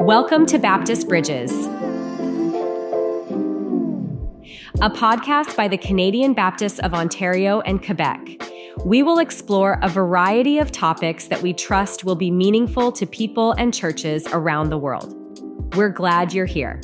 Welcome to Baptist Bridges, a podcast by the Canadian Baptists of Ontario and Quebec. We will explore a variety of topics that we trust will be meaningful to people and churches around the world. We're glad you're here.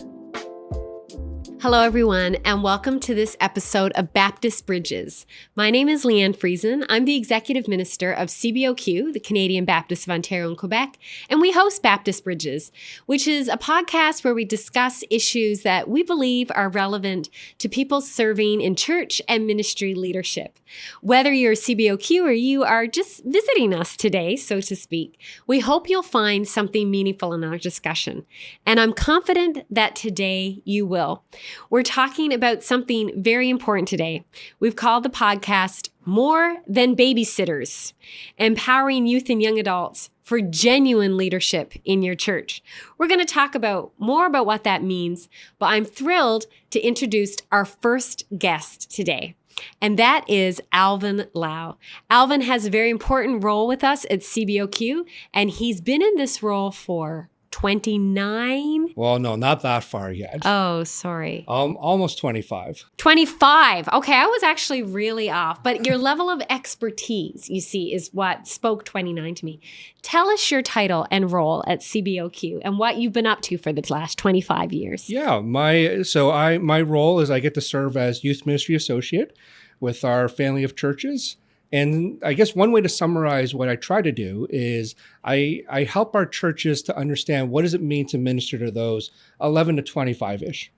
Hello, everyone, and welcome to this episode of Baptist Bridges. My name is Leanne Friesen. I'm the Executive Minister of CBOQ, the Canadian Baptists of Ontario and Quebec, and we host Baptist Bridges, which is a podcast where we discuss issues that we believe are relevant to people serving in church and ministry leadership. Whether you're a CBOQ or you are just visiting us today, so to speak, we hope you'll find something meaningful in our discussion, and I'm confident that today you will. We're talking about something very important today. We've called the podcast More Than Babysitters, empowering youth and young adults for genuine leadership in your church. We're going to talk more about what that means, but I'm thrilled to introduce our first guest today. And that is Alvin Lau. Alvin has a very important role with us at CBOQ, and he's been in this role for 29? Well, no, not that far yet. Oh, sorry. Almost 25. 25. Okay, I was actually really off. But your level of expertise, you see, is what spoke 29 to me. Tell us your title and role at CBOQ and what you've been up to for the last 25 years. Yeah, my role is I get to serve as Youth Ministry Associate with our family of churches. And I guess one way to summarize what I try to do is I help our churches to understand what does it mean to minister to those 11 to 25-ish.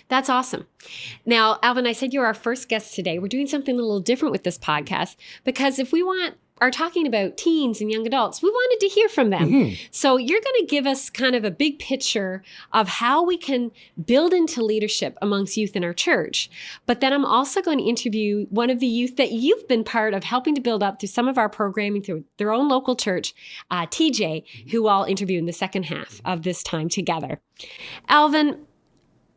That's awesome. Now, Alvin, I said you're our first guest today. We're doing something a little different with this podcast because if we are talking about teens and young adults, we wanted to hear from them. Mm-hmm. So you're going to give us kind of a big picture of how we can build into leadership amongst youth in our church. But then I'm also going to interview one of the youth that you've been part of helping to build up through some of our programming through their own local church, Tejay, who I'll interview in the second half of this time together. Alvin,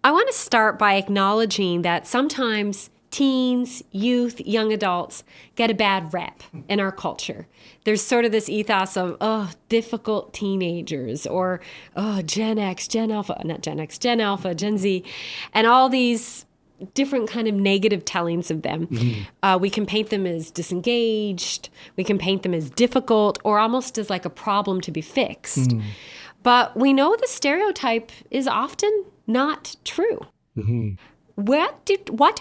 I want to start by acknowledging that sometimes teens, youth, young adults get a bad rep in our culture. There's sort of this ethos of, difficult teenagers or, Gen X, Gen Alpha, not Gen X, Gen Alpha, Gen Z, and all these different kind of negative tellings of them. Mm-hmm. We can paint them as disengaged. We can paint them as difficult or almost as like a problem to be fixed. Mm-hmm. But we know the stereotype is often not true. Mm-hmm. What do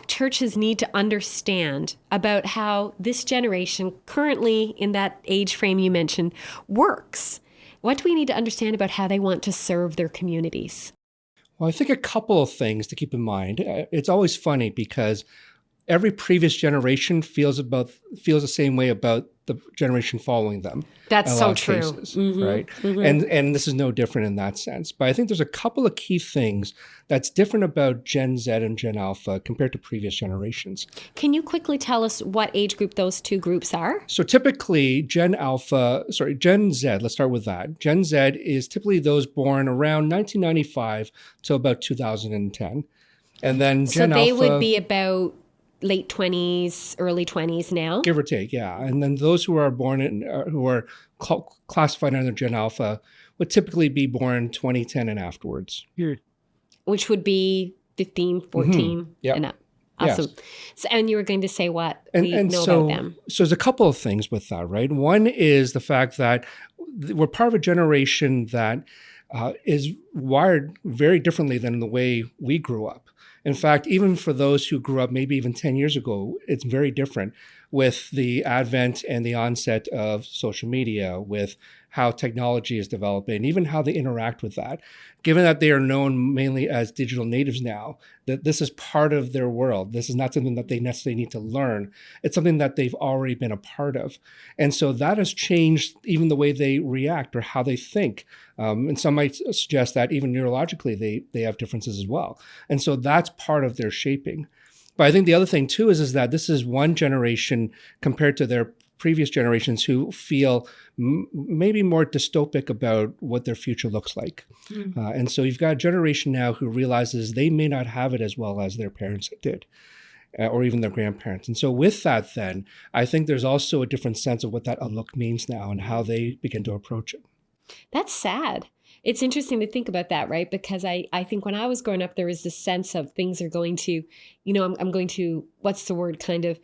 churches need to understand about how this generation, currently in that age frame you mentioned, works? What do we need to understand about how they want to serve their communities? Well, I think a couple of things to keep in mind. It's always funny because every previous generation feels the same way about the generation following them. That's so true. Cases, mm-hmm, right? Mm-hmm. And this is no different in that sense. But I think there's a couple of key things that's different about Gen Z and Gen Alpha compared to previous generations. Can you quickly tell us what age group those two groups are? So typically Gen Z, let's start with that. Gen Z is typically those born around 1995 to about 2010. And then Gen Alpha... So they would be about late 20s, early 20s now? Give or take, yeah. And then those who are born who are classified under Gen Alpha would typically be born 2010 and afterwards. Which would be 15, 14 mm-hmm. Yep. And up. Awesome. Yes. So, and you were going to say what we know about them. So there's a couple of things with that, right? One is the fact that we're part of a generation that is wired very differently than the way we grew up. In fact, even for those who grew up maybe even 10 years ago, it's very different with the advent and the onset of social media, with how technology is developing, and even how they interact with that. Given that they are known mainly as digital natives now, that this is part of their world. This is not something that they necessarily need to learn. It's something that they've already been a part of. And so that has changed even the way they react or how they think. And some might suggest that even neurologically, they have differences as well. And so that's part of their shaping. But I think the other thing too is that this is one generation compared to their previous generations who feel maybe more dystopic about what their future looks like. Mm. And so you've got a generation now who realizes they may not have it as well as their parents did. Or even their grandparents. And so with that, then, I think there's also a different sense of what that outlook means now and how they begin to approach it. That's sad. It's interesting to think about that, right? Because I think when I was growing up, there was this sense of things are going to, I'm going to, what's the word, kind of,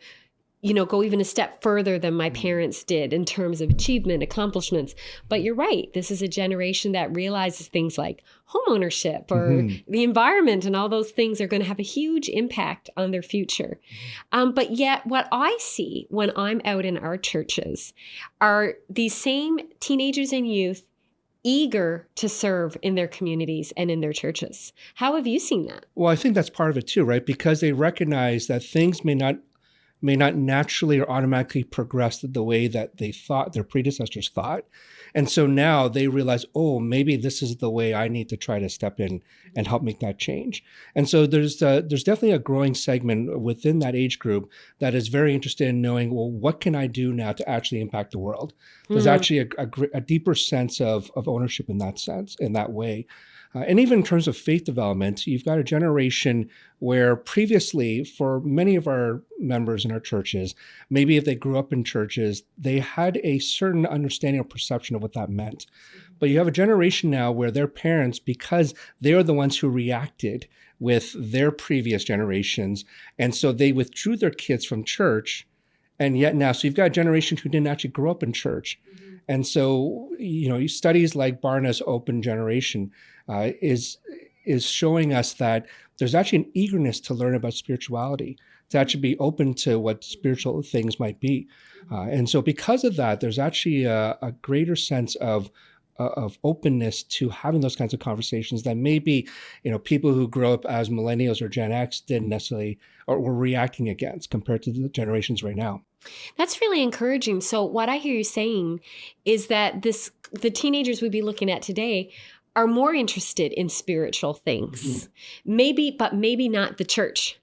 go even a step further than my parents did in terms of achievement, accomplishments. But you're right. This is a generation that realizes things like home ownership or the environment and all those things are going to have a huge impact on their future. But yet what I see when I'm out in our churches are these same teenagers and youth eager to serve in their communities and in their churches. How have you seen that? Well, I think that's part of it too, right? Because they recognize that things may not naturally or automatically progress the way that they thought, their predecessors thought. And so now they realize, oh, maybe this is the way I need to try to step in and help make that change. And so there's definitely a growing segment within that age group that is very interested in knowing, well, what can I do now to actually impact the world? There's actually a deeper sense of ownership in that sense, in that way. And even in terms of faith development, you've got a generation where previously, for many of our members in our churches, maybe if they grew up in churches, they had a certain understanding or perception of what that meant. But you have a generation now where their parents, because they're the ones who reacted with their previous generations, and so they withdrew their kids from church, and yet now, so you've got a generation who didn't actually grow up in church. And so, studies like Barna's Open Generation is showing us that there's actually an eagerness to learn about spirituality, to actually be open to what spiritual things might be. And so because of that, there's actually a greater sense of openness to having those kinds of conversations that maybe, people who grow up as millennials or Gen X didn't necessarily or were reacting against compared to the generations right now. That's really encouraging. So what I hear you saying is that the teenagers we'd be looking at today are more interested in spiritual things, maybe not the church.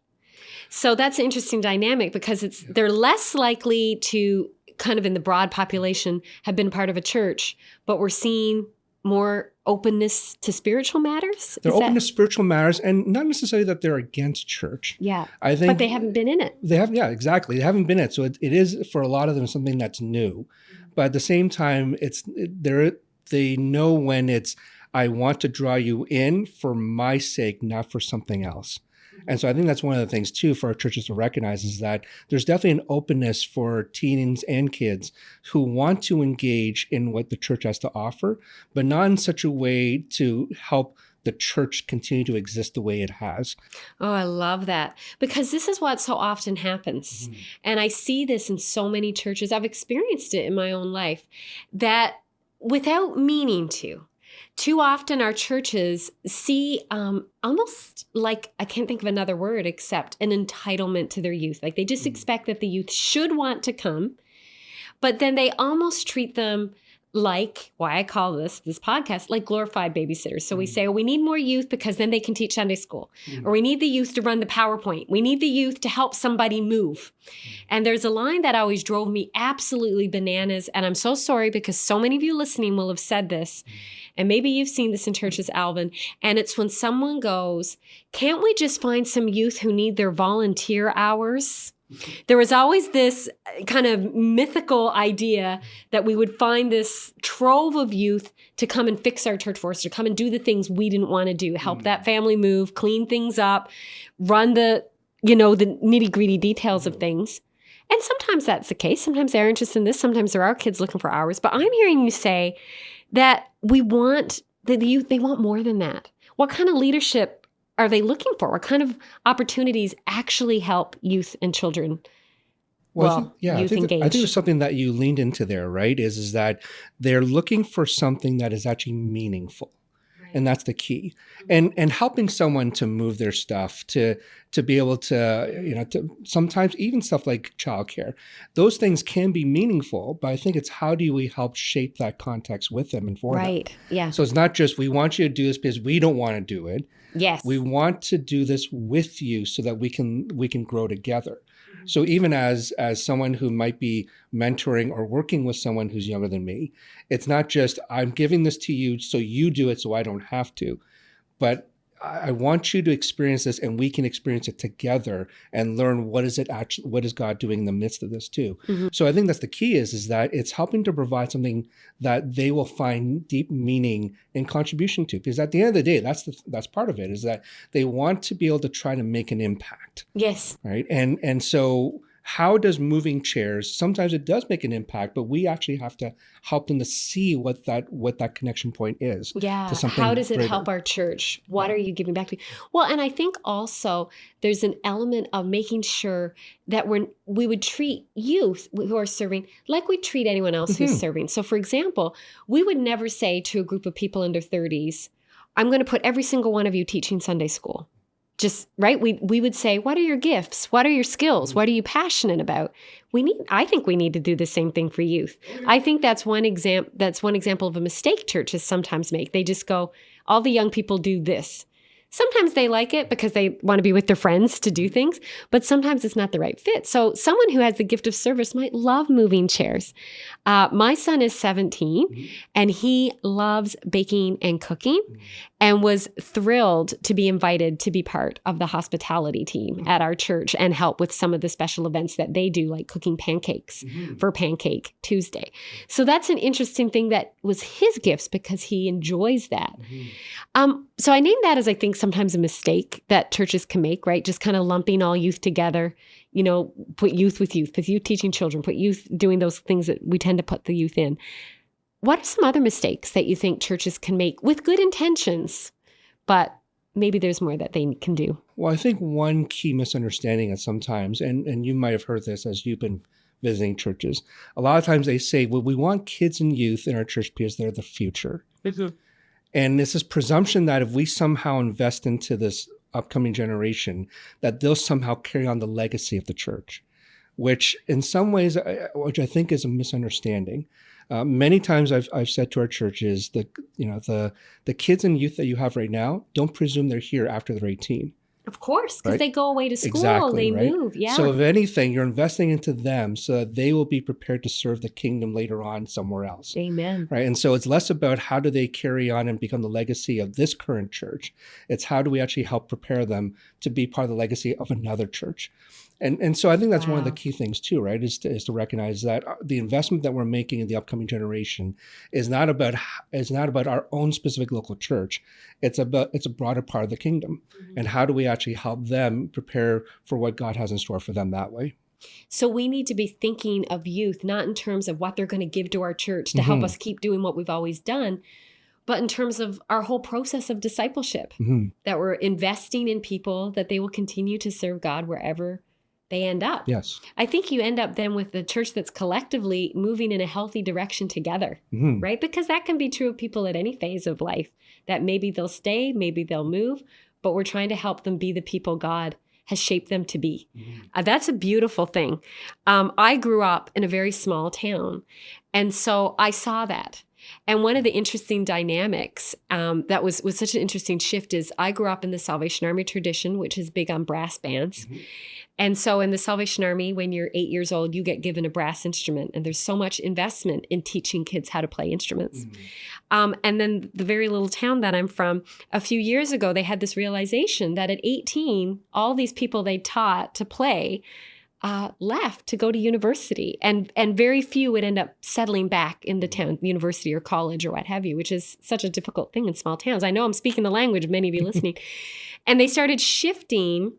So that's an interesting dynamic because they're less likely to kind of in the broad population have been part of a church, but we're seeing more openness to spiritual matters? They're open to spiritual matters, and not necessarily that they're against church. Yeah, I think, but they haven't been in it. Yeah, exactly. They haven't been in it. So it is, for a lot of them, something that's new. But at the same time, they know when it's, I want to draw you in for my sake, not for something else. And so I think that's one of the things, too, for our churches to recognize is that there's definitely an openness for teens and kids who want to engage in what the church has to offer, but not in such a way to help the church continue to exist the way it has. Oh, I love that. Because this is what so often happens. And I see this in so many churches. I've experienced it in my own life that without meaning to, too often our churches see almost like, I can't think of another word except an entitlement to their youth. Like they just expect that the youth should want to come, but then they almost treat them like, why I call this podcast, like glorified babysitters. So we say, oh, we need more youth because then they can teach Sunday school. Or we need the youth to run the PowerPoint. We need the youth to help somebody move. And there's a line that always drove me absolutely bananas. And I'm so sorry because so many of you listening will have said this. And maybe you've seen this in churches, Alvin. And it's when someone goes, can't we just find some youth who need their volunteer hours? There was always this kind of mythical idea that we would find this trove of youth to come and fix our church for us, to come and do the things we didn't want to do, help that family move, clean things up, run the nitty-gritty details of things. And sometimes that's the case. Sometimes they're interested in this. Sometimes there are kids looking for hours. But I'm hearing you say that we want the youth, they want more than that. What kind of leadership are they looking for? What kind of opportunities actually help youth and children? I think there's something that you leaned into there, right? Is that they're looking for something that is actually meaningful. Right. And that's the key. And helping someone to move their stuff, to be able to, to sometimes even stuff like childcare, those things can be meaningful, but I think it's how do we help shape that context with them and for them. Right, yeah. So it's not just we want you to do this because we don't want to do it. Yes. We want to do this with you so that we can grow together. So even as someone who might be mentoring or working with someone who's younger than me, it's not just I'm giving this to you so you do it so I don't have to, but I want you to experience this, and we can experience it together and learn what is God doing in the midst of this too. So I think that's the key is that it's helping to provide something that they will find deep meaning and contribution to. Because at the end of the day, that's part of it, is that they want to be able to try to make an impact. Yes. Right. And so how does moving chairs, sometimes it does make an impact, but we actually have to help them to see what that connection point is. Yeah. To something How does it greater. help our church? What are you giving back to me? Well, and I think also there's an element of making sure that we would treat youth who are serving like we treat anyone else who's serving. So for example, we would never say to a group of people under 30s, I'm going to put every single one of you teaching Sunday school. Just right. We would say, what are your gifts? What are your skills? What are you passionate about? I think we need to do the same thing for youth. I think that's one example of a mistake churches sometimes make. They just go, all the young people do this. Sometimes they like it because they want to be with their friends to do things, but sometimes it's not the right fit. So someone who has the gift of service might love moving chairs. My son is 17 and he loves baking and cooking and was thrilled to be invited to be part of the hospitality team at our church and help with some of the special events that they do, like cooking pancakes for Pancake Tuesday. So that's an interesting thing that was his gifts because he enjoys that. So I name that as I think sometimes a mistake that churches can make, right? Just kind of lumping all youth together, put youth with youth teaching children, put youth doing those things that we tend to put the youth in. What are some other mistakes that you think churches can make with good intentions, but maybe there's more that they can do? Well, I think one key misunderstanding is sometimes, and you might have heard this as you've been visiting churches, a lot of times they say, well, we want kids and youth in our church because they're the future. And it's this presumption that if we somehow invest into this upcoming generation, that they'll somehow carry on the legacy of the church, which in some ways, which I think is a misunderstanding. Many times I've said to our churches that, the kids and youth that you have right now, don't presume they're here after they're 18. Of course, because right? they go away to school, exactly, they right? move, yeah. So if anything, you're investing into them so that they will be prepared to serve the kingdom later on somewhere else. Amen. Right. And so it's less about how do they carry on and become the legacy of this current church. It's how do we actually help prepare them to be part of the legacy of another church. And so I think that's one of the key things too, right, is to recognize that the investment that we're making in the upcoming generation is not about our own specific local church. It's a broader part of the kingdom. And how do we actually help them prepare for what God has in store for them that way? So we need to be thinking of youth, not in terms of what they're going to give to our church to help us keep doing what we've always done, but in terms of our whole process of discipleship, that we're investing in people, that they will continue to serve God wherever they end up. Yes. I think you end up then with the church that's collectively moving in a healthy direction together, right? Because that can be true of people at any phase of life, that maybe they'll stay, maybe they'll move, but we're trying to help them be the people God has shaped them to be. That's a beautiful thing. I grew up in a very small town, and so I saw that. And one of the interesting dynamics that was such an interesting shift is I grew up in the Salvation Army tradition, which is big on brass bands. And so in the Salvation Army, when you're 8 years old, you get given a brass instrument. And there's so much investment in teaching kids how to play instruments. And then the very little town that I'm from, a few years ago, they had this realization that at 18, all these people they taught to play left to go to university, and very few would end up settling back in the town, university or college or what have you, which is such a difficult thing in small towns. I know I'm speaking the language of many of you listening. And they started shifting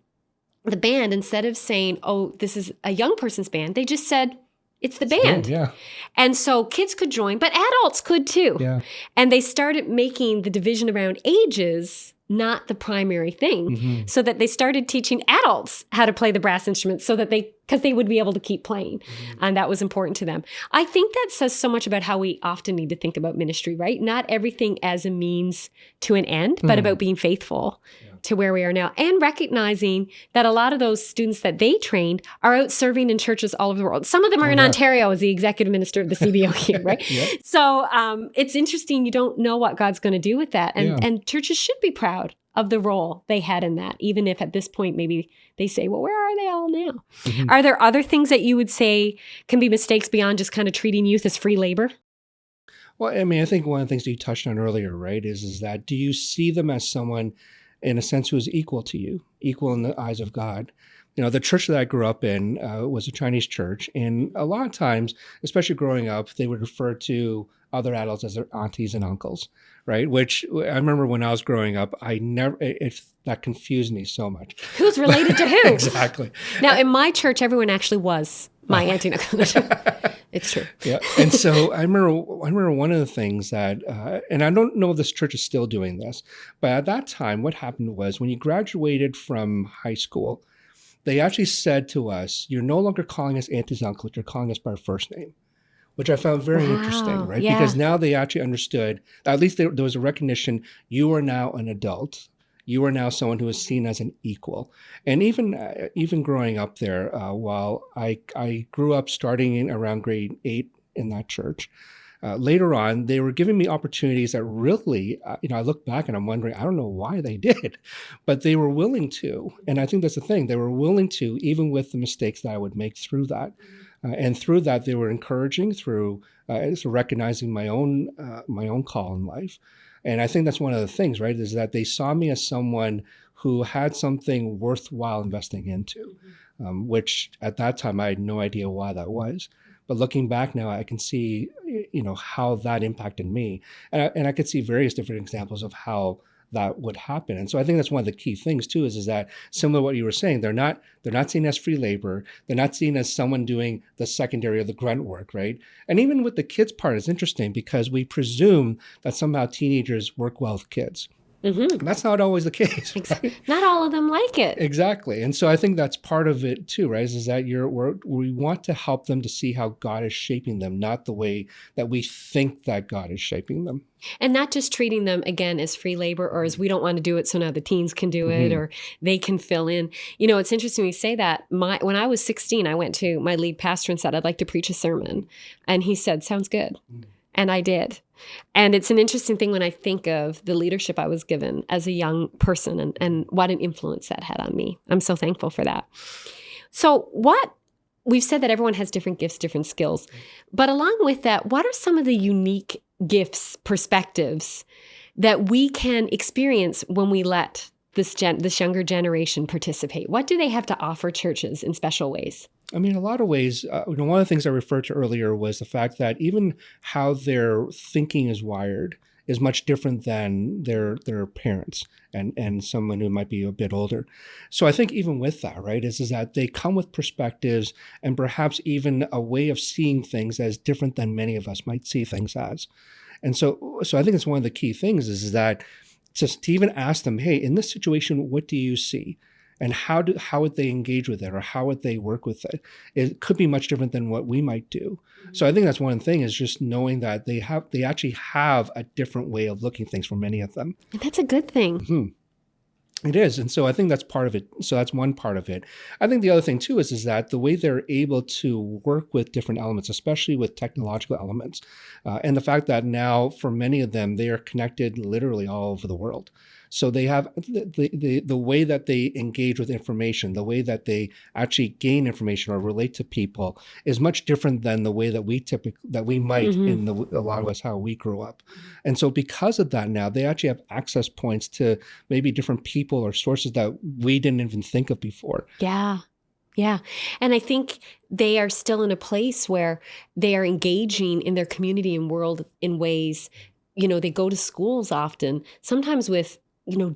the band. Instead of saying, oh, this is a young person's band, they just said, it's the band. Yeah. And so kids could join, but adults could too. Yeah. And they started making the division around ages not the primary thing, so that they started teaching adults how to play the brass instruments so that because they would be able to keep playing. And that was important to them. I think that says so much about how we often need to think about ministry, right? Not everything as a means to an end, but about being faithful to where we are now, and recognizing that a lot of those students that they trained are out serving in churches all over the world. Some of them are in Ontario as the executive minister of the CBOQ, right? So it's interesting. You don't know what God's going to do with that. And churches should be proud of the role they had in that, even if at this point maybe they say, well, where are they all now? Are there other things that you would say can be mistakes beyond just kind of treating youth as free labor? Well, I mean, I think one of the things that you touched on earlier, right, is that do you see them as someone in a sense, who is equal to you, equal in the eyes of God. The church that I grew up in was a Chinese church. And a lot of times, especially growing up, they would refer to other adults as their aunties and uncles, right? Which I remember when I was growing up, that confused me so much. Who's related to who? Exactly. Now, in my church, everyone actually was my auntie and uncle. It's true. Yeah. And so I remember one of the things that, and I don't know if this church is still doing this, but at that time, what happened was when you graduated from high school, they actually said to us, you're no longer calling us aunties and uncles, you're calling us by our first name, which I found very interesting, right? Yeah. Because now they actually understood, at least there was a recognition, you are now an adult. You are now someone who is seen as an equal. And even growing up there, while I grew up starting in around grade 8 in that church, later on, they were giving me opportunities that really, I look back and I'm wondering, I don't know why they did, but they were willing to. And I think that's the thing. They were willing to, even with the mistakes that I would make through that. And through that, they were encouraging through recognizing my own call in life. And I think that's one of the things, right, is that they saw me as someone who had something worthwhile investing into, which at that time, I had no idea why that was. But looking back now, I can see, how that impacted me. And I could see various different examples of how that would happen. And so I think that's one of the key things too, is that similar to what you were saying, they're not seen as free labor. They're not seen as someone doing the secondary or the grunt work, right? And even with the kids part, it's interesting because we presume that somehow teenagers work well with kids. Mm-hmm. That's not always the case. Right? Not all of them like it. Exactly. And so I think that's part of it too, right? Is that we want to help them to see how God is shaping them, not the way that we think that God is shaping them. And not just treating them, again, as free labor or as we don't want to do it, so now the teens can do it or they can fill in. It's interesting you say that. When I was 16, I went to my lead pastor and said, I'd like to preach a sermon. And he said, sounds good. And I did. And it's an interesting thing when I think of the leadership I was given as a young person and what an influence that had on me. I'm so thankful for that. So we've said that everyone has different gifts, different skills. But along with that, what are some of the unique gifts, perspectives that we can experience when we let this younger generation participate? What do they have to offer churches in special ways? I mean, a lot of ways, one of the things I referred to earlier was the fact that even how their thinking is wired is much different than their parents and someone who might be a bit older. So I think even with that, right, is that they come with perspectives and perhaps even a way of seeing things as different than many of us might see things as. And so I think it's one of the key things is that just to even ask them, hey, in this situation, what do you see? And how would they engage with it, or how would they work with it? It could be much different than what we might do. So I think that's one thing, is just knowing that they actually have a different way of looking at things for many of them. And that's a good thing. Mm-hmm. It is. And so I think that's part of it. So that's one part of it. I think the other thing too is that the way they're able to work with different elements, especially with technological elements, and the fact that now for many of them, they are connected literally all over the world. So they have the way that they engage with information, the way that they actually gain information or relate to people is much different than the way that we might in a lot of us, how we grew up. And so because of that now, they actually have access points to maybe different people or sources that we didn't even think of before. Yeah. Yeah. And I think they are still in a place where they are engaging in their community and world in ways, they go to schools often, sometimes with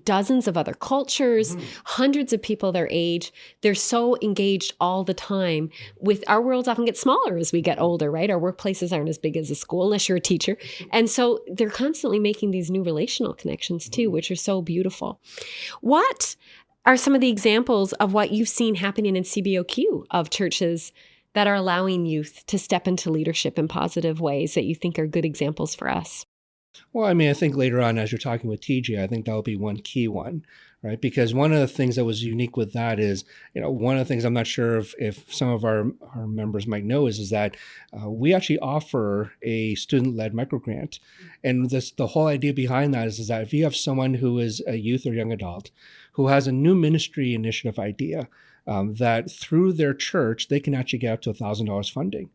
dozens of other cultures, hundreds of people their age. They're so engaged all the time. With our worlds often get smaller as we get older, right? Our workplaces aren't as big as a school unless you're a teacher. And so they're constantly making these new relational connections too, which are so beautiful. What are some of the examples of what you've seen happening in CBOQ of churches that are allowing youth to step into leadership in positive ways that you think are good examples for us? Well, I mean, I think later on, as you're talking with Tejay, I think that'll be one key one, right? Because one of the things that was unique with that is, one of the things I'm not sure if some of our members might know is that we actually offer a student-led microgrant. And the whole idea behind that is that if you have someone who is a youth or young adult who has a new ministry initiative idea, that through their church, they can actually get up to $1,000 funding.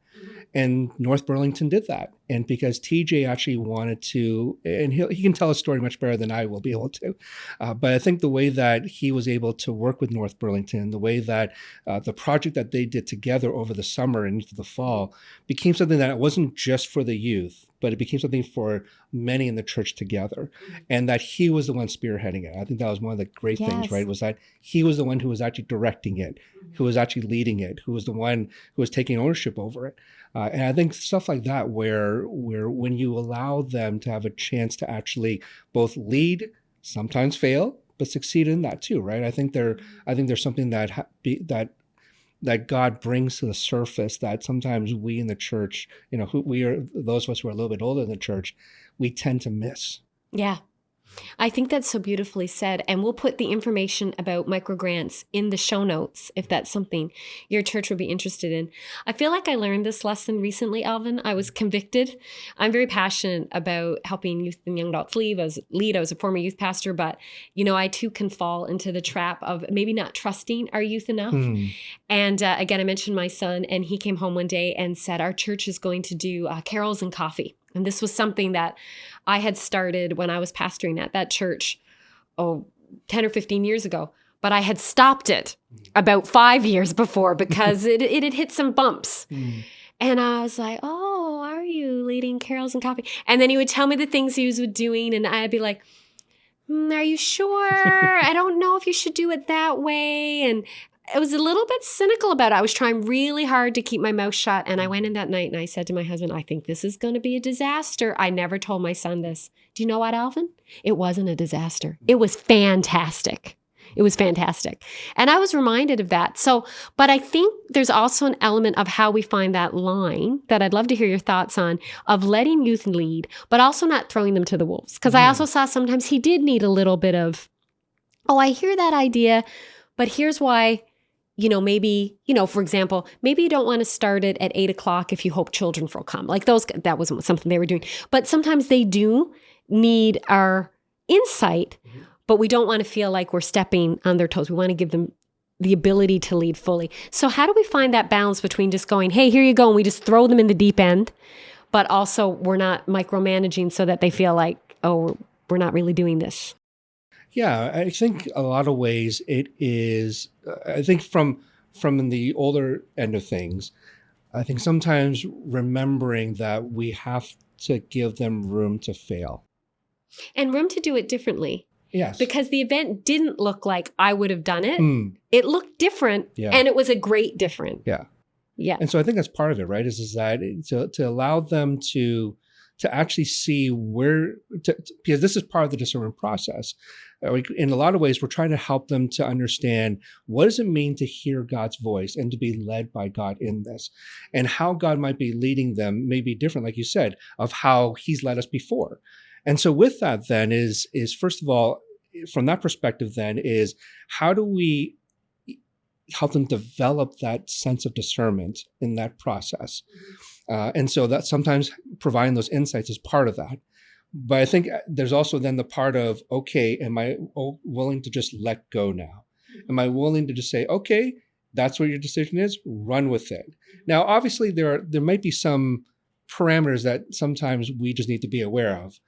And North Burlington did that. And because TJ actually wanted to, and he can tell a story much better than I will be able to. But I think the way that he was able to work with North Burlington, the way that the project that they did together over the summer and into the fall became something that it wasn't just for the youth, but it became something for many in the church together. And that he was the one spearheading it. I think that was one of the great things, right? Was that he was the one who was actually directing it, who was actually leading it, who was the one who was taking ownership over it. And I think stuff like that, where when you allow them to have a chance to actually both lead, sometimes fail, but succeed in that too, right? I think there's something that God brings to the surface that sometimes we in the church, who we are, those of us who are a little bit older in the church, we tend to miss. Yeah. I think that's so beautifully said. And we'll put the information about microgrants in the show notes if that's something your church would be interested in. I feel like I learned this lesson recently, Alvin. I was convicted. I'm very passionate about helping youth and young adults lead. I was a former youth pastor, but I too can fall into the trap of maybe not trusting our youth enough. And again, I mentioned my son, and he came home one day and said, our church is going to do carols and coffee. And this was something that I had started when I was pastoring at that church, 10 or 15 years ago. But I had stopped it about 5 years before because it had hit some bumps. And I was like, oh, are you leading carols and coffee? And then he would tell me the things he was doing. And I'd be like, are you sure? I don't know if you should do it that way. And I was a little bit cynical about it. I was trying really hard to keep my mouth shut. And I went in that night and I said to my husband, I think this is going to be a disaster. I never told my son this. Do you know what, Alvin? It wasn't a disaster. It was fantastic. It was fantastic. And I was reminded of that. But I think there's also an element of how we find that line that I'd love to hear your thoughts on, of letting youth lead, but also not throwing them to the wolves. Because I also saw sometimes he did need a little bit of, I hear that idea, but here's why. Maybe, for example, maybe you don't want to start it at 8:00 if you hope children will come. Like that wasn't something they were doing. But sometimes they do need our insight, but we don't want to feel like we're stepping on their toes. We want to give them the ability to lead fully. So how do we find that balance between just going, hey, here you go, and we just throw them in the deep end, but also we're not micromanaging so that they feel like, oh, we're not really doing this? Yeah, I think a lot of ways it is, I think from the older end of things, I think sometimes remembering that we have to give them room to fail. And room to do it differently. Yes. Because the event didn't look like I would have done it. It looked different, and it was a great different. Yeah. Yeah. And so I think that's part of it, right? Is that to allow them to actually see because this is part of the discernment process. In a lot of ways, we're trying to help them to understand what does it mean to hear God's voice and to be led by God in this, and how God might be leading them may be different, like you said, of how he's led us before. And so with that then is first of all, from that perspective then is how do we help them develop that sense of discernment in that process? And so that sometimes providing those insights is part of that. But I think there's also then the part of, okay, am I willing to just let go now? Am I willing to just say, okay, that's what your decision is, run with it? Now, obviously, there might be some parameters that sometimes we just need to be aware of.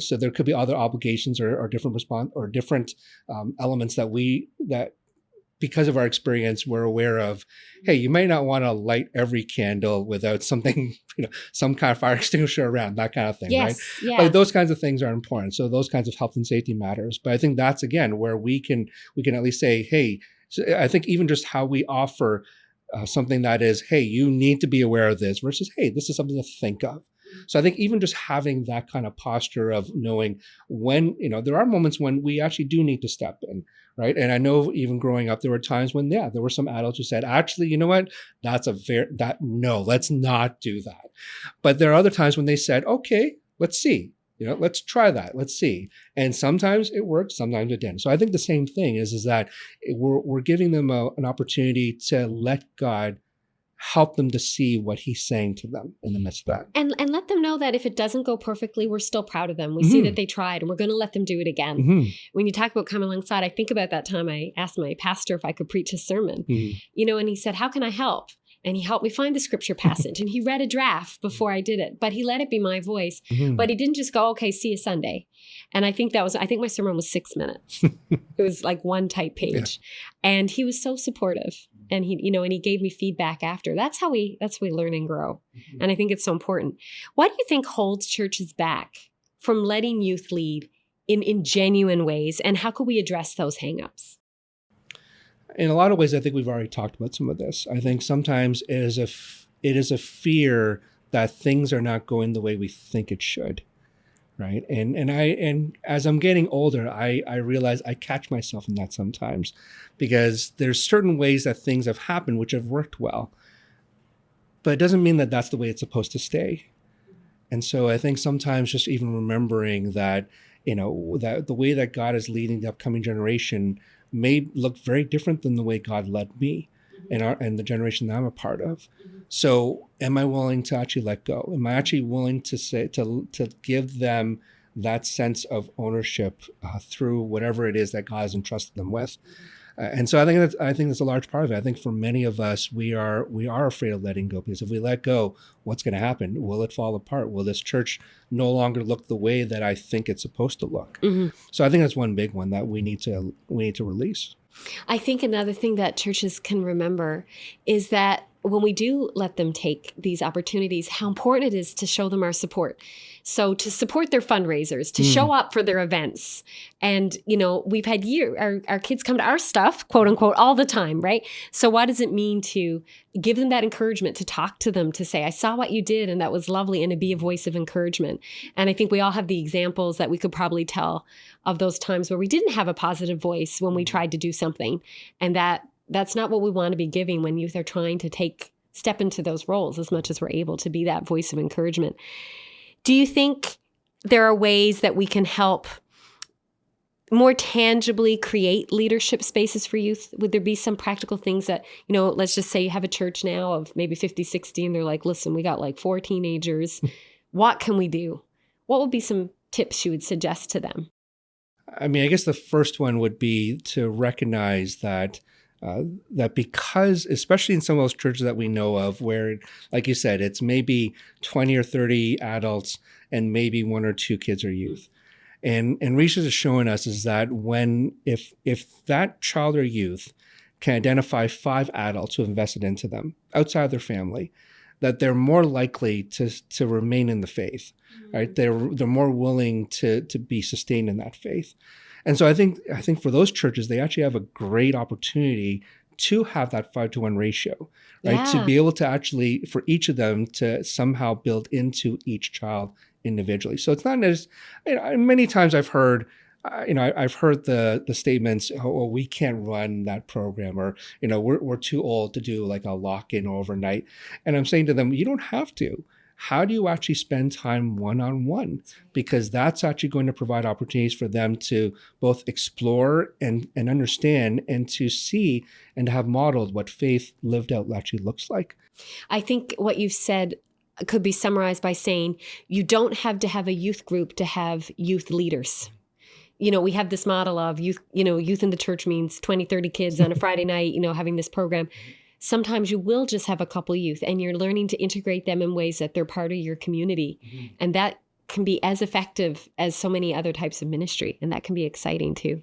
So there could be other obligations or different different elements that because of our experience, we're aware of, hey, you may not want to light every candle without something, some kind of fire extinguisher around, that kind of thing, right? Yeah. Like those kinds of things are important. So those kinds of health and safety matters. But I think that's, again, where we can at least say, hey, so I think even just how we offer something that is, hey, you need to be aware of this versus, hey, this is something to think of. So I think even just having that kind of posture of knowing when, there are moments when we actually do need to step in, right? And I know even growing up, there were times when, there were some adults who said, actually, you know what? No, let's not do that. But there are other times when they said, okay, let's see, let's try that. Let's see. And sometimes it worked, sometimes it didn't. So I think the same thing is that we're giving them an opportunity to let God help them to see what he's saying to them in the midst of that. And let them know that if it doesn't go perfectly, we're still proud of them. We see that they tried, and we're going to let them do it again. When you talk about coming alongside, I think about that time I asked my pastor if I could preach a sermon, and he said, how can I help? and he helped me find the scripture passage, and he read a draft before I did it, but he let it be my voice. But he didn't just go, okay, see you Sunday. And I think my sermon was 6 minutes. It was like one type page. Yeah. And he was so supportive. And he gave me feedback after. That's how we learn and grow. And I think it's so important. What do you think holds churches back from letting youth lead in genuine ways? And how could we address those hangups? In a lot of ways, I think we've already talked about some of this. I think sometimes it is a fear that things are not going the way we think it should. Right. And as I'm getting older, I realize I catch myself in that sometimes, because there's certain ways that things have happened which have worked well, but it doesn't mean that that's the way it's supposed to stay. And so I think sometimes just even remembering that, that the way that God is leading the upcoming generation may look very different than the way God led me and the generation that I'm a part of. So am I willing to actually let go? Am I actually willing to say, to give them that sense of ownership through whatever it is that God has entrusted them with? And so I think that's a large part of it. I think for many of us, we are afraid of letting go, because if we let go, what's going to happen? Will it fall apart? Will this church no longer look the way that I think it's supposed to look? So I think that's one big one that we need to release. I think another thing that churches can remember is that when we do let them take these opportunities, how important it is to show them our support. So to support their fundraisers, to show up for their events. And, we've had our kids come to our stuff, quote unquote, all the time, right? So what does it mean to give them that encouragement, to talk to them, to say, I saw what you did and that was lovely, and to be a voice of encouragement. And I think we all have the examples that we could probably tell of those times where we didn't have a positive voice when we tried to do something. And that's not what we want to be giving when youth are trying to step into those roles as much as we're able to be that voice of encouragement. Do you think there are ways that we can help more tangibly create leadership spaces for youth? Would there be some practical things that, let's just say you have a church now of maybe 50, 60, and they're like, listen, we got like 4 teenagers. What can we do? What would be some tips you would suggest to them? I mean, I guess the first one would be to recognize that because, especially in some of those churches that we know of, where, like you said, it's maybe 20 or 30 adults and maybe 1 or 2 kids or youth. And research is showing us is that if that child or youth can identify 5 adults who have invested into them outside of their family, that they're more likely to remain in the faith, right? They're more willing to be sustained in that faith. And so I think for those churches, they actually have a great opportunity to have that 5-to-1 ratio, right? Yeah. To be able to actually, for each of them, to somehow build into each child individually. So it's not as, many times I've heard, I've heard the statements, oh, we can't run that program, or, we're too old to do like a lock-in overnight. And I'm saying to them, you don't have to. How do you actually spend time one-on-one? Because that's actually going to provide opportunities for them to both explore and understand, and to see and to have modeled what faith lived out actually looks like. I think what you've said could be summarized by saying you don't have to have a youth group to have youth leaders. We have this model of youth, youth in the church means 20, 30 kids on a Friday night, having this program. Sometimes you will just have a couple youth, and you're learning to integrate them in ways that they're part of your community. And that can be as effective as so many other types of ministry. And that can be exciting too.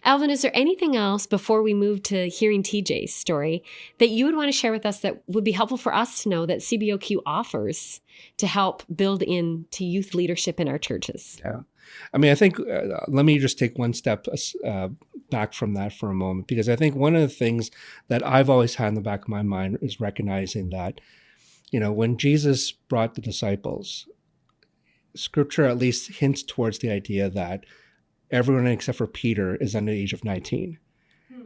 Alvin, is there anything else before we move to hearing Tejay's story that you would want to share with us that would be helpful for us to know that CBOQ offers to help build into youth leadership in our churches? Yeah. I mean, I think, let me just take one step back from that for a moment, because I think one of the things that I've always had in the back of my mind is recognizing that, when Jesus brought the disciples, Scripture at least hints towards the idea that everyone except for Peter is under the age of 19.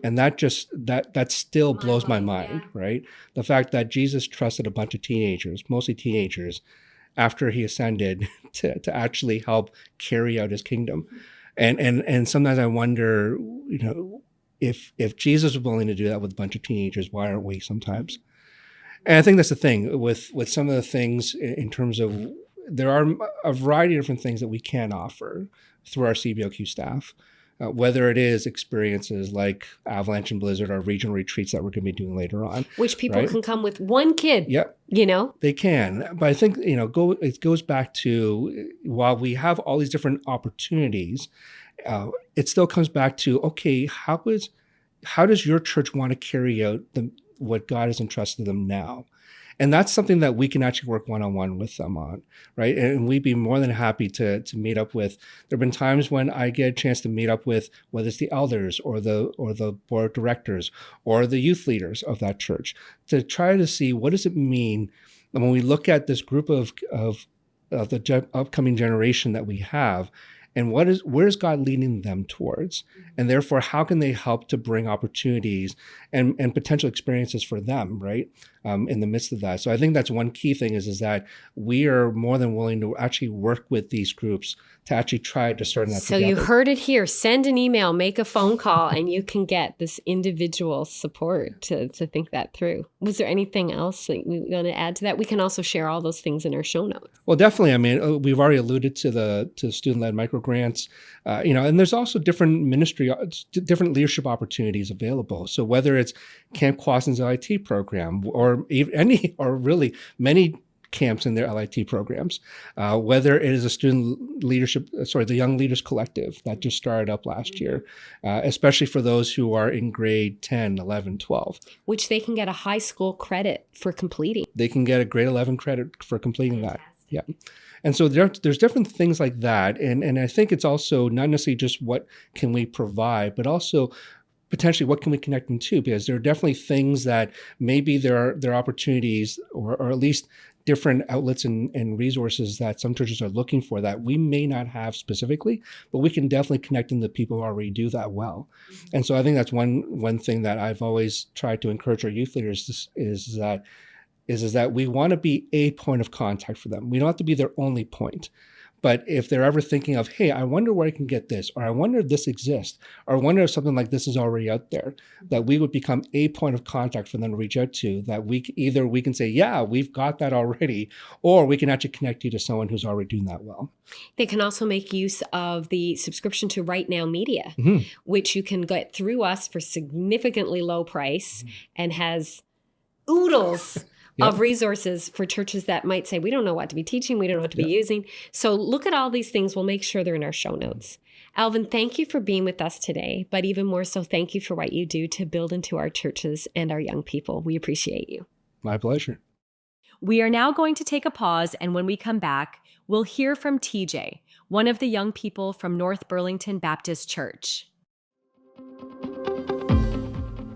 And that still blows my mind, right? The fact that Jesus trusted a bunch of teenagers, mostly teenagers, after he ascended to actually help carry out his kingdom. And sometimes I wonder, if Jesus was willing to do that with a bunch of teenagers, why aren't we sometimes? And I think that's the thing with some of the things in terms of, there are a variety of different things that we can offer through our CBOQ staff. whether it is experiences like Avalanche and Blizzard or regional retreats that we're going to be doing later on. Which people right? can come with one kid. Yep. They can. But I think, it goes back to, while we have all these different opportunities, it still comes back to, okay, how does your church want to carry out what God has entrusted them now? And that's something that we can actually work one-on-one with them on, right? And we'd be more than happy to meet up with. There have been times when I get a chance to meet up with, whether it's the elders or the board of directors or the youth leaders of that church, to try to see what does it mean when we look at this group of the upcoming generation that we have, and where is God leading them towards? And therefore, how can they help to bring opportunities and potential experiences for them, right? In the midst of that. So I think that's one key thing is that we are more than willing to actually work with these groups to actually try to start that So together. you heard it here. Send an email, make a phone call, and you can get this individual support to think that through. Was there anything else that we want to add to that? We can also share all those things in our show notes. Well, definitely. I mean, we've already alluded to student-led microgrants, and there's also different different leadership opportunities available. So whether it's Camp Quasson's LIT program or really many camps in their LIT programs, whether it is a the Young Leaders Collective that just started up last year, especially for those who are in grade 10, 11, 12. Which they can get a high school credit for completing. They can get a grade 11 credit for completing that. Yeah. And so there's different things like that. And I think it's also not necessarily just what can we provide, but also potentially what can we connect them to? Because there are definitely things that maybe there are opportunities or at least different outlets and resources that some churches are looking for that we may not have specifically, but we can definitely connect them to people who already do that well. Mm-hmm. And so I think that's one thing that I've always tried to encourage our youth leaders is that we want to be a point of contact for them. We don't have to be their only point. But if they're ever thinking of, hey, I wonder where I can get this, or I wonder if this exists, or I wonder if something like this is already out there, that we would become a point of contact for them to reach out to, that we can say, yeah, we've got that already, or we can actually connect you to someone who's already doing that well. They can also make use of the subscription to Right Now Media, which you can get through us for significantly low price and has oodles of resources for churches that might say, we don't know what to be teaching, we don't know what to be using. So look at all these things. We'll make sure they're in our show notes. Alvin, thank you for being with us today, but even more so, thank you for what you do to build into our churches and our young people. We appreciate you. My pleasure. We are now going to take a pause, and when we come back, we'll hear from Tejay, one of the young people from North Burlington Baptist Church.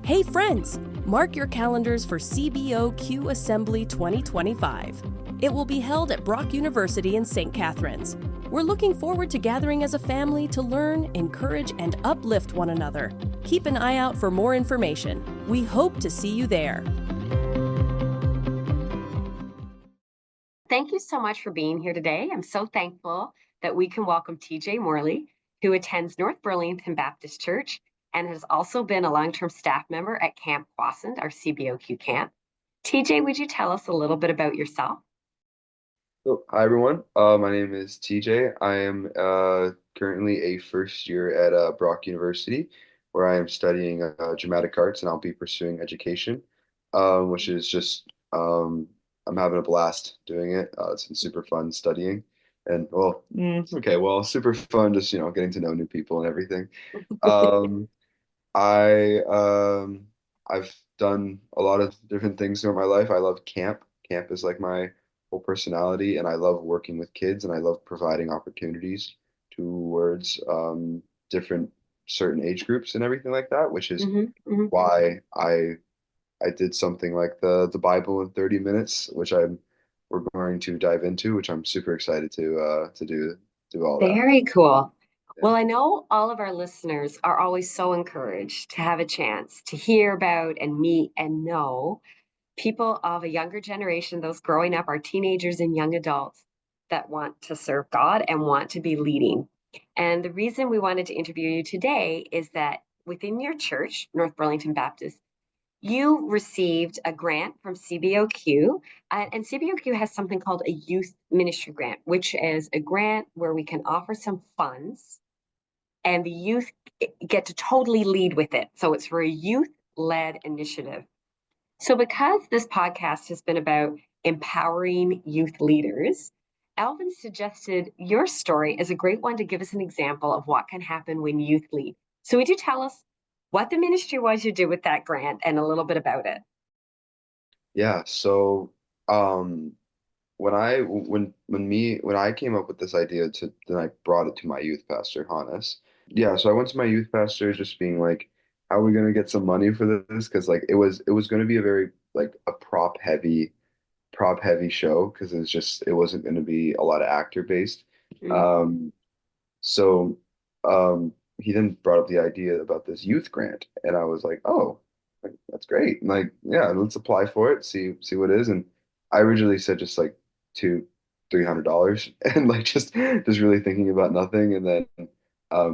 Hey friends, mark your calendars for CBOQ Assembly 2025. It will be held at Brock University in St. Catharines. We're looking forward to gathering as a family to learn, encourage, and uplift one another. Keep an eye out for more information. We hope to see you there. Thank you so much for being here today. I'm so thankful that we can welcome Tejay Morley, who attends North Burlington Baptist Church and has also been a long-term staff member at Camp Quasson, our CBOQ camp. Tejay, would you tell us a little bit about yourself? So, hi, everyone. My name is Tejay. I am currently a first year at Brock University, where I am studying dramatic arts, and I'll be pursuing education, which is just, I'm having a blast doing it. It's been super fun studying. And super fun just, getting to know new people and everything. I've done a lot of different things throughout my life. I love camp. Camp is like my whole personality, and I love working with kids, and I love providing opportunities towards different certain age groups and everything like that, which is why I did something like the Bible in 30 minutes, which we're going to dive into, which I'm super excited to do all that. Very cool. Well, I know all of our listeners are always so encouraged to have a chance to hear about and meet and know people of a younger generation, those growing up, our teenagers and young adults that want to serve God and want to be leading. And the reason we wanted to interview you today is that within your church, North Burlington Baptist, you received a grant from CBOQ, and CBOQ has something called a youth ministry grant, which is a grant where we can offer some funds and the youth get to totally lead with it. So it's for a youth-led initiative. So because this podcast has been about empowering youth leaders, Alvin suggested your story is a great one to give us an example of what can happen when youth lead. So would you tell us what the ministry was you did with that grant and a little bit about it? Yeah. So um, when I came up with this idea to then I brought it to my youth pastor, Hannes. Yeah. So I went to my youth pastor just being like, how are we gonna get some money for this? Because like it was gonna be a very like a prop heavy show because it wasn't gonna be a lot of actor based. Mm. Um, So he then brought up the idea about this youth grant, and I was like, "Oh, like, that's great! Like, yeah, let's apply for it, see what it is." And I originally said just like two, $300, and like just really thinking about nothing. And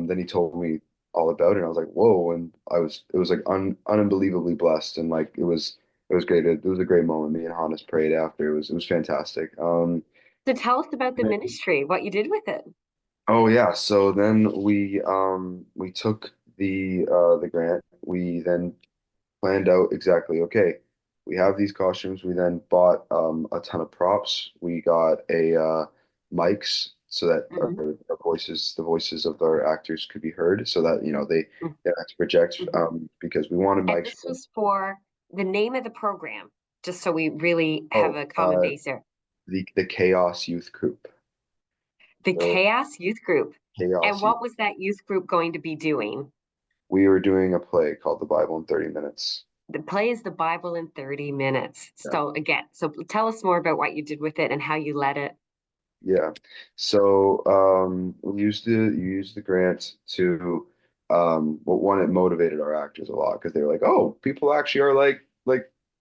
then he told me all about it, and I was like, "Whoa!" And it was like unbelievably blessed, and like it was great. It was a great moment. Me and Hannes prayed after. It was fantastic. So tell us about the ministry, what you did with it. Oh yeah, so then we took the grant. We then planned out exactly, okay, we have these costumes. We then bought a ton of props. We got a mics so that Mhm. our voices, the voices of our actors could be heard so that, they have to project because we wanted And mics this for was for the name of the program, just so we really have oh a common base there. the Chaos Youth Group. The So Chaos Youth Group. And Chaos Youth. what was that youth group going to be doing? We were doing a play called The Bible in 30 Minutes. The play is the Bible in 30 minutes. Yeah. So again, so tell us more about what you did with it and how you led it. Yeah. So we used the grant to well, one, it motivated our actors a lot because they were like, oh, people actually are like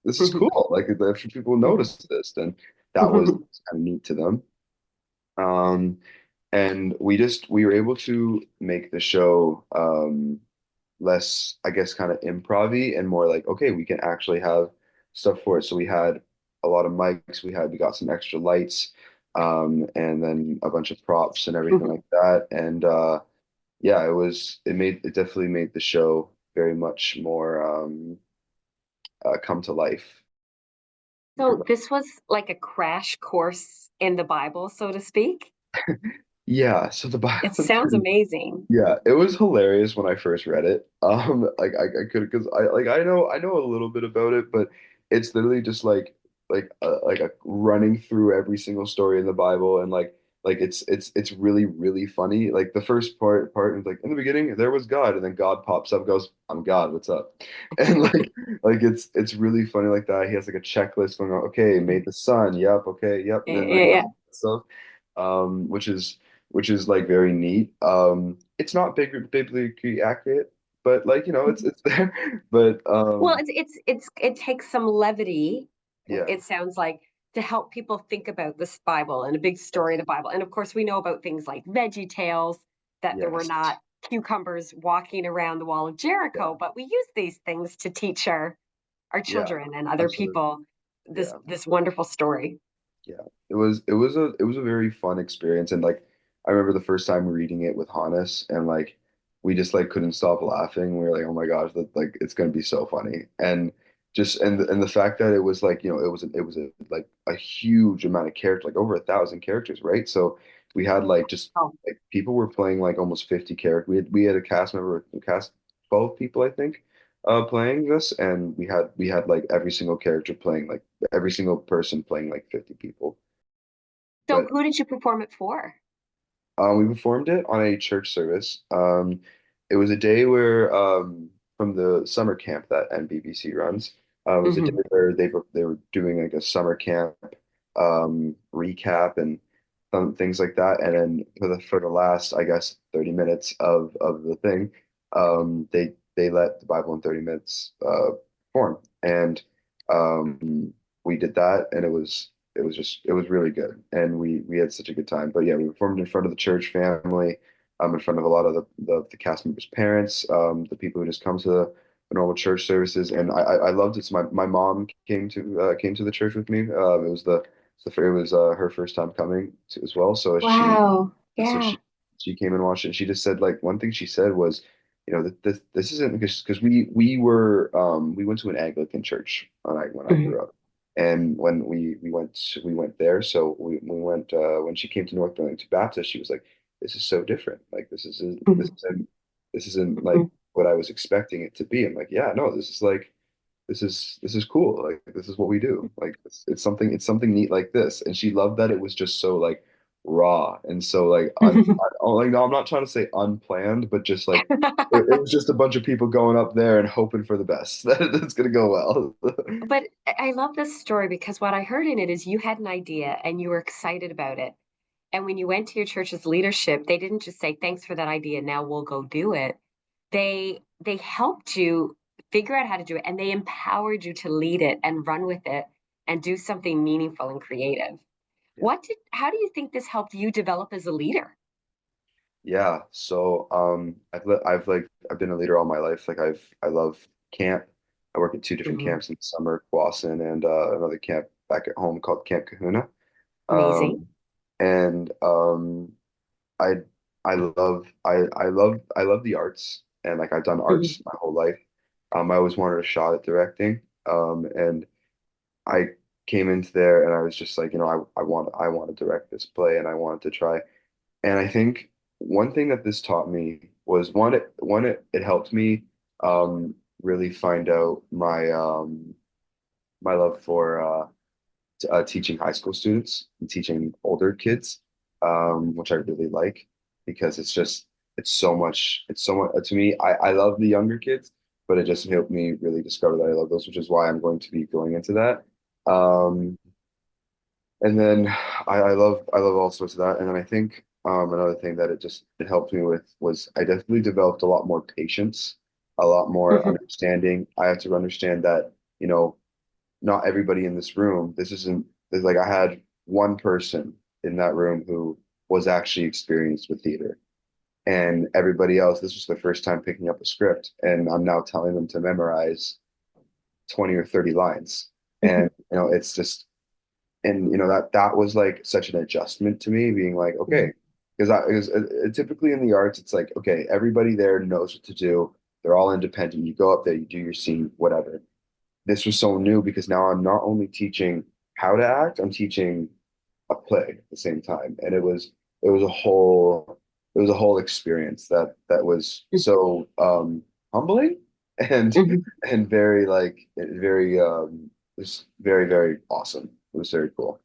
this is cool. Like if people notice this, then that was kind of neat to them. Um and we were able to make the show less, I guess, kind of improv-y and more like, okay, we can actually have stuff for it. So we had a lot of mics, we got some extra lights, and then a bunch of props and everything like that. And yeah, it definitely made the show very much more come to life. So this was like a crash course in the Bible, so to speak. Yeah, so the It Bible. sounds amazing. Yeah, it was hilarious when I first read it. Like I could because I know a little bit about it, but it's literally just like a running through every single story in the Bible, and like it's really funny. Like the first part is like in the beginning there was God, and then God pops up, goes, "I'm God, what's up?" And like it's really funny like that. He has like a checklist going on. Okay, made the sun. Yep. Okay. Yep. And Yeah, then yeah, like yeah. stuff, which is like very neat. It's not biblically accurate, but like it's there. But Well, it takes some levity, yeah, it sounds like, to help people think about this Bible and a big story of the Bible. And of course, we know about things like Veggie Tales, that there were yes, not cucumbers walking around the wall of yeah, Jericho, but we use these things to teach our yeah, children and other absolutely, people yeah. this wonderful story. Yeah, it was a very fun experience, and like I remember the first time reading it with Hannes, and like we just like couldn't stop laughing. We were like, oh my gosh, that like it's gonna be so funny, and just and the fact that it was like it was a like a huge amount of character, like over 1,000 characters, right? So we had like just Oh, like people were playing like almost 50 characters. We had a cast member, a cast 12 people, I think, playing this, and we had like every single character playing like every single person playing like 50 people. so But who did you perform it for? we performed it on a church service. It was a day where from the summer camp that NBBC runs. It was a day Mhm. where they were doing like a summer camp recap and things like that. And then for the last, I guess, 30 minutes of the thing, they let the Bible in 30 minutes perform. And we did that, and it was really good, and we had such a good time. But yeah, we performed in front of the church family, in front of a lot of the cast members' parents, the people who just come to the normal church services, and I loved it. So my mom came to the church with me. It was her first time coming to as well. Wow. So Yeah. she came and watched it. She just said, like, one thing she said was, this isn't, because we went to an Anglican church when I Mhm. grew up. And when we went there. So we went, when she came to North Burlington Baptist, she was like, this is so different. Like, Mhm. this isn't like Mhm. what I was expecting it to be. I'm like, yeah, no, this is cool. Like, this is what we do. Like, it's something neat like this. And she loved that it was just so, like, raw and so, like, like, no, I'm not trying to say unplanned, but just like it was just a bunch of people going up there and hoping for the best that it's gonna go well. But I love this story because what I heard in it is you had an idea and you were excited about it. And when you went to your church's leadership, they didn't just say, "Thanks for that idea. Now we'll go do it." They helped you figure out how to do it, and they empowered you to lead it and run with it and do something meaningful and creative. Yeah. How do you think this helped you develop as a leader? Yeah. So I've been a leader all my life. Like, I love camp. I work at two different Mhm. camps in the summer, Kwasin, and another camp back at home called Camp Kahuna. Amazing. Um, and I I love the arts, and, like, I've done Mhm. arts my whole life. I always wanted a shot at directing. And I came into there and I was just like, I want to direct this play and I wanted to try. And I think one thing that this taught me was, it helped me really find out my love for teaching high school students and teaching older kids, which I really like, because it's so much to me. I love the younger kids, but it just helped me really discover that I love those, which is why I'm going to be going into that. And then I love all sorts of that. And then I think another thing that it helped me with was, I definitely developed a lot more patience, a lot more Mhm. understanding. I have to understand that, not everybody in this room, this isn't there's like I had one person in that room who was actually experienced with theater. And everybody else, this was their first time picking up a script. And I'm now telling them to memorize 20 or 30 lines. Mhm. And, it's just, and that was like such an adjustment to me, being like, Mhm. okay, because typically in the arts, it's like, okay, everybody there knows what to do. They're all independent. You go up there, you do your scene, whatever. This was so new because now I'm not only teaching how to act, I'm teaching a play at the same time. And it was a whole it was a whole experience that was so humbling and Mhm. very, like, very it was very, very awesome. It was very cool.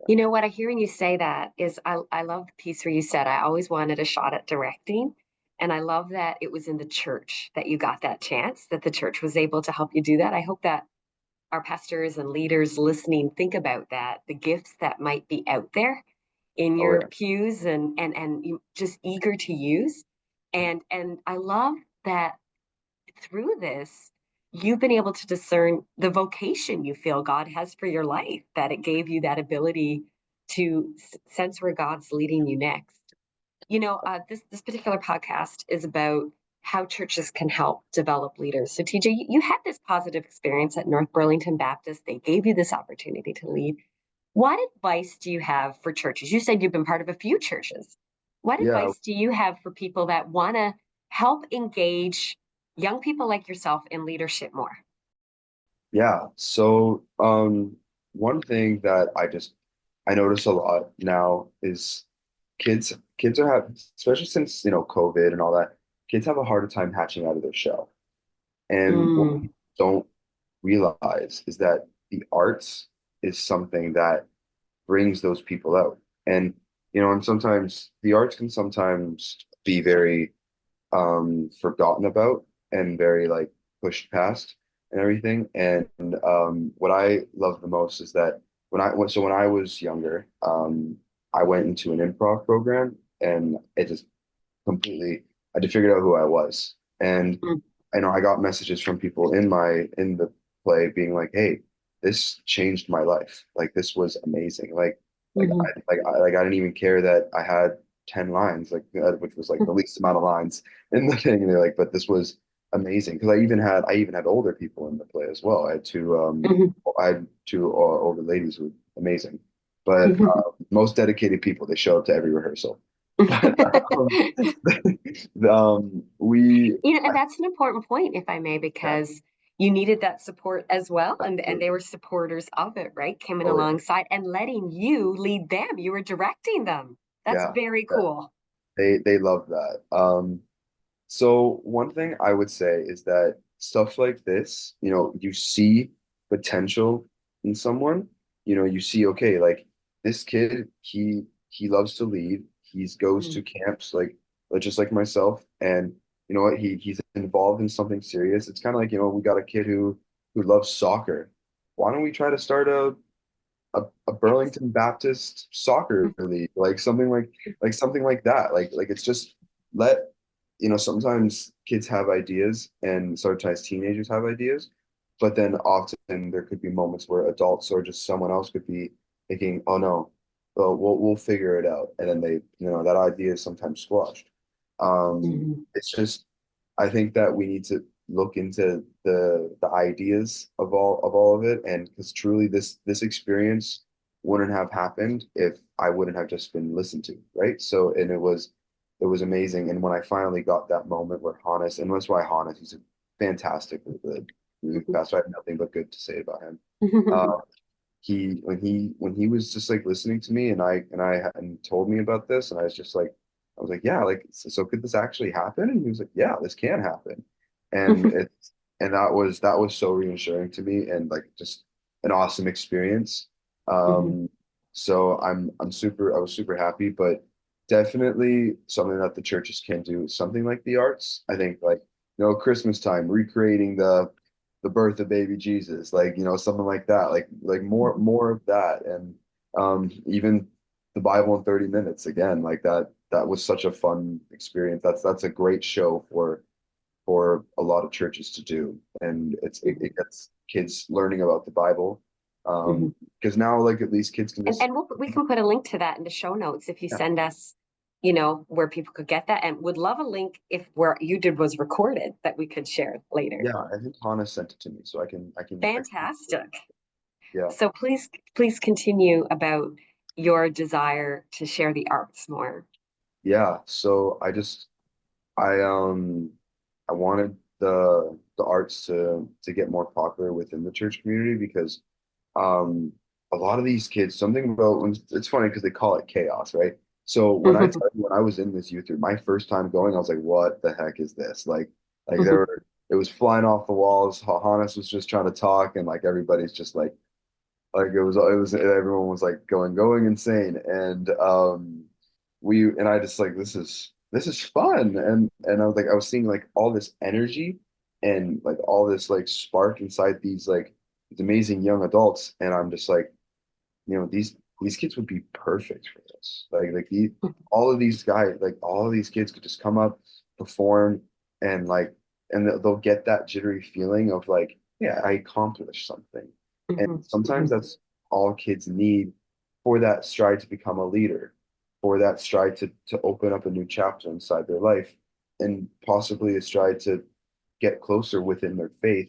You know what? I hearing you say that is I love the piece where you said I always wanted a shot at directing. And I love that it was in the church that you got that chance, that the church was able to help you do that. I hope that our pastors and leaders listening think about that, the gifts that might be out there in Oh your yeah. pews and you just eager to use. And I love that through this, you've been able to discern the vocation you feel God has for your life, that it gave you that ability to sense where God's leading you next. This particular podcast is about how churches can help develop leaders. So, TJ, you had this positive experience at North Burlington Baptist. They gave you this opportunity to lead. What advice do you have for churches? You said you've been part of a few churches. What Yeah, advice do you have for people that want to help engage young people like yourself in leadership more? yeah. So one thing that I notice a lot now is kids are having, especially since, COVID and all that, kids have a harder time hatching out of their shell. And what Mm, we don't realize is that the arts is something that brings those people out. And, and sometimes the arts can sometimes be very forgotten about and very, like, pushed past and everything. And what I love the most is that when I was younger, I went into an improv program, and it just completely I just figured out who I was. And mm, I got messages from people in the play being like, "Hey, this changed my life. Like, this was amazing. mhm, Like, I didn't even care that I had 10 lines, like, which was like the least amount of lines in the thing." And they're like, "But this was amazing." Because I even had older people in the play as well. mhm, I had two older ladies who were amazing, but mhm, most dedicated people. They show up to every rehearsal. um, we And that's an important point, if I may, yeah, because you needed that support as well, and they absolutely. were supporters of it, right? Coming Oh yeah, alongside and letting you lead them. You were directing them. That's yeah, very yeah. cool. They love that. So one thing I would say is that stuff like this, you see potential in someone, you see, okay, like this kid, he loves to lead. He goes Mm. to camps like just like myself, and you know what, he's involved in something serious. It's kind of like, we got a kid who loves soccer. Why don't we try to start a Yes. Burlington Baptist soccer league, like something like that. Like it's just let sometimes kids have ideas and sometimes teenagers have ideas, but then often there could be moments where adults or just someone else could be thinking, oh no, well, we'll figure it out. And then that idea is sometimes squashed. Mhm. It's just I think that we need to look into the ideas of all of it, and because truly this experience wouldn't have happened if I wouldn't have just been listened to, right? So and it was amazing. And when I finally got that moment where Hannes, and that's why Hannes, he's a fantastic good youth pastor. I have nothing but good to say about him. Uh, when he was just like listening to me, and told me about this, and I was like, yeah, like so could this actually happen? And he was like, yeah, this can happen. And that was so reassuring to me, and like just an awesome experience. Mhm. So I was super happy, but definitely something that the churches can do is something like the arts. I think, like, Christmas time, recreating the birth of baby Jesus, like, something like that, like more of that. And even the Bible in 30 minutes again, like that was such a fun experience. That's a great show for a lot of churches to do. And it gets kids learning about the Bible. Mhm. Because now, like, at least kids can And just, we can put a link to that in the show notes if you yeah, send us, where people could get that. And would love a link if where you did was recorded that we could share later. yeah, I think Hannah sent it to me, so I can, Fantastic. yeah. So please continue about your desire to share the arts more. Yeah, so I wanted the arts to get more popular within the church community, because um a lot of these kids, something about when it's funny because they call it chaos, right? So when I was in this youth group, my first time going, I was like, what the heck is this? Like it was flying off the walls. Hannes was just trying to talk, and like everybody's just like it was everyone was like going insane. And I just like, this is fun. And I was seeing like all this energy and like all this like spark inside these amazing young adults, and I'm just like, these kids would be perfect for this. All of these guys, like all of these kids could just come up, perform, and they'll get that jittery feeling of like, yeah, I accomplished something. And Mhm, sometimes mhm, that's all kids need for that stride to become a leader, for that stride to open up a new chapter inside their life, and possibly a stride to get closer within their faith.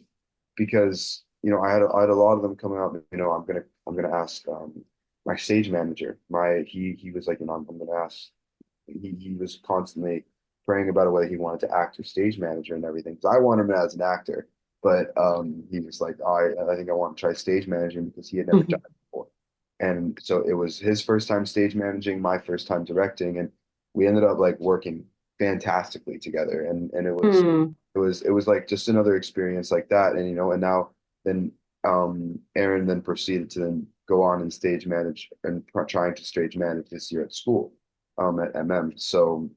Because I had a lot of them coming up. I'm gonna ask my stage manager. He was like, I'm gonna ask. He was constantly praying about whether he wanted to act or stage manager and everything. Because I want him as an actor, but he was like, oh, I think I want to try stage managing, because he had never done mhm, it before. And so it was his first time stage managing, my first time directing, and we ended up like working fantastically together. And it was mm. it was it was like just another experience like that. And now then Aaron then proceeded to then go on and stage manage, and trying to stage manage this year at school at MM. So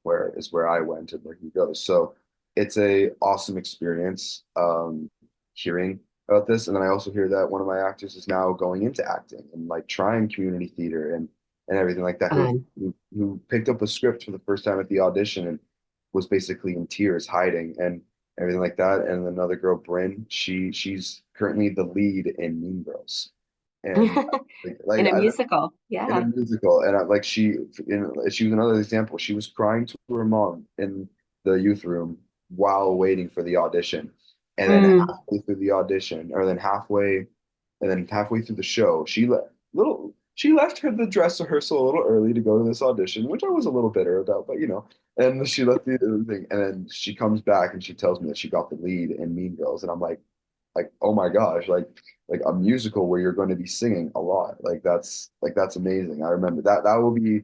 where I went and where he goes. So it's a awesome experience hearing about this. And then I also hear that one of my actors is now going into acting and like trying community theater and everything like that, who Fun. who picked up a script for the first time at the audition and was basically in tears hiding and everything like that. And another girl, Bryn, she's currently the lead in Mean Girls. And In a I musical. in a Yeah. musical, and she was another example. She was crying to her mom in the youth room while waiting for the audition, and then Mm. halfway through the audition, or then halfway through the show, she let little she left the dress rehearsal a little early to go to this audition, which I was a little bitter about, but and she left the thing, and then she comes back and she tells me that she got the lead in Mean Girls, and I'm like, oh my gosh, like a musical where you're going to be singing a lot. Like that's amazing. I remember that will be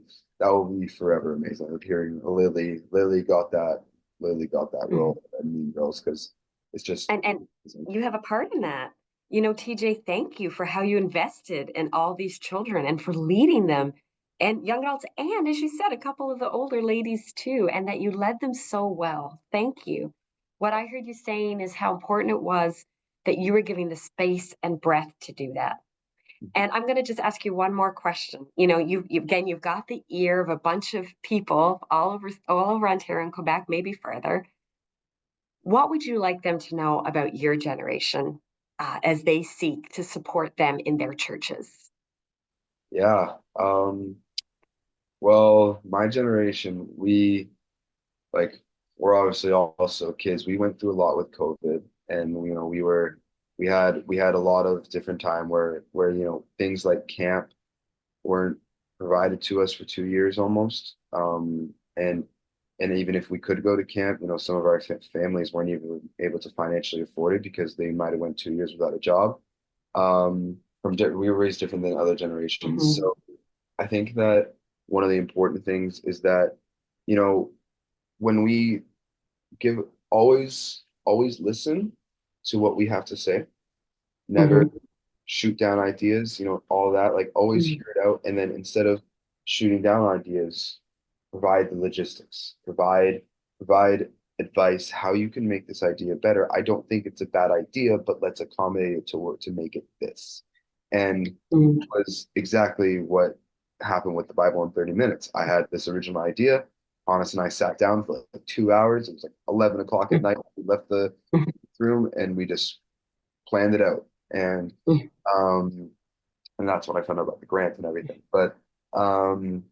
forever amazing. Like hearing Lily got that role in Mean Girls because it's just And amazing. you have a part in that. TJ, thank you for how you invested in all these children and for leading them and young adults, and as you said, a couple of the older ladies too, and that you led them so well. Thank you. What I heard you saying is how important it was that you were giving the space and breath to do that. And I'm going to just ask you one more question. You've got the ear of a bunch of people all over Ontario and Quebec, maybe further. What would you like them to know about your generation as they seek to support them in their churches? Yeah. Well, my generation, like we're obviously also kids. We went through a lot with COVID, and we had a lot of different time where things like camp weren't provided to us for 2 years almost. And even if we could go to camp, some of our families weren't even able to financially afford it because they might have went 2 years without a job. We were raised different than other generations, Mhm. so I think that one of the important things is that, you know, when we give always listen to what we have to say, never Mhm. shoot down ideas, all that, like always Mhm. hear it out. And then instead of shooting down ideas, provide the logistics, provide advice how you can make this idea better. I don't think it's a bad idea, but let's accommodate it to work to make it this. And Mhm. was exactly what happened with the Bible in 30 minutes. I had this original idea. Honest and I sat down for like 2 hours. It was like 11 o'clock at night. We left the room and we just planned it out. Um, and that's when I found out about the grant and everything. But um,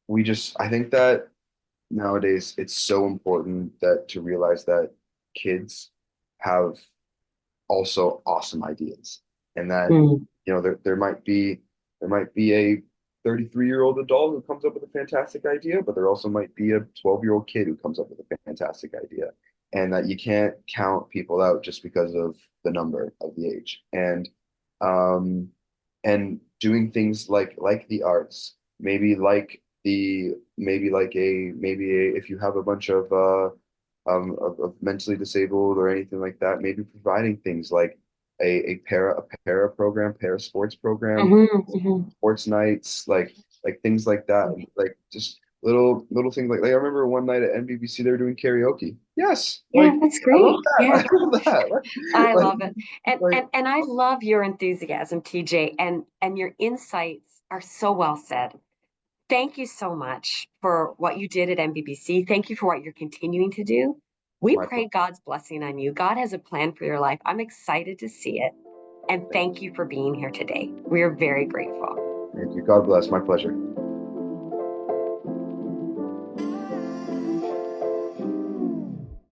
I think that nowadays it's so important that to realize that kids have also awesome ideas, and that Mhm. there might be a 33-year-old adult who comes up with a fantastic idea, but there also might be a 12-year-old kid who comes up with a fantastic idea, and that you can't count people out just because of the number of the age. Um and doing things like the arts, maybe if you have a bunch of mentally disabled or anything like that, maybe providing things like a para program, para sports program, Mhm. Mhm. sports nights, like things like that, like just little things like I remember one night at NBBC they were doing karaoke. Yes, Yeah, like that's I love great. that. Yeah, I love that. I Like, love it. And like, and and I love your enthusiasm, TJ, and your insights are so well said. Thank you so much for what you did at MBBC. Thank you for what you're continuing to do. it's We my pray God's blessing on you. God has a plan for your life. I'm excited to see it. And thank you for being here today. We are very grateful. thank you. God bless. My pleasure.